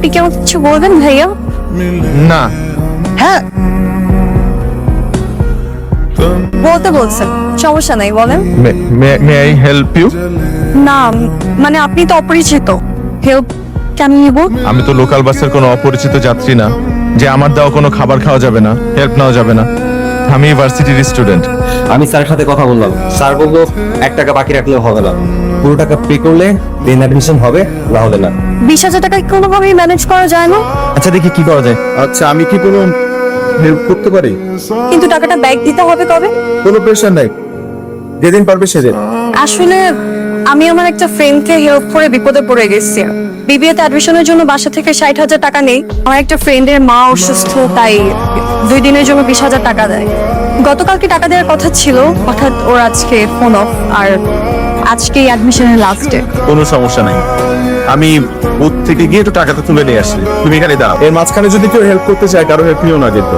আপনি কি আমাকে কিছু বলবেন ভাইয়া? না। হ্যাঁ বলতে বলছেন, সমস্যা নাই, বলেন। May I help you? না মানে আপনি তো অপরিচিত, হেল্প কেন নিব? আমি তো লোকাল বাসের কোনো অপরিচিত যাত্রী না যে আমার দেওয়া কোনো খাবার খাওয়া যাবে না, হেল্প নেওয়া যাবে না। আমি ইউনিভার্সিটির স্টুডেন্ট। আমি স্যারের সাথে কথা বললাম, স্যার বললো 1 টাকা বাকি রাখলেও হবে না, পুরো টাকা পে করলে দেন অ্যাডমিশন হবে, না হলে না। 20,000 টাকা কোনোভাবেই ম্যানেজ করা যায় না? আচ্ছা দেখি কি করা যায়। আচ্ছা আমি কি কোনো হেল্প করতে পারি? কিন্তু টাকাটা ব্যাক দিতে হবে কবে? কোনো প্রেশার নাই, যেদিন পারবে সেদিন। আসলে আমি আমার একটা ফ্রেন্ডকে হেল্প করে বিপদে পড়ে গেছি। বিবিএতে অ্যাডমিশনের জন্য বাসা থেকে 60,000 টাকা নেই। আমার একটা ফ্রেন্ডের মা অসুস্থ, তাই 2 দিনের জন্য 20,000 টাকা দেয়। গতকালকে টাকা দেওয়ার কথা ছিল, হঠাৎ ওর আজকে ফোন অফ, আর আজকেই অ্যাডমিশনের লাস্ট ডে। কোনো সমস্যা নাই, আমি বুথ থেকে গিয়ে একটু টাকাটা তুলে নিয়ে আসছি, তুমি এখানে দাঁড়াও। এর মাঝখানে যদি কেউ হেল্প করতে চায়, কারো হেল্প নিও না কিন্তু।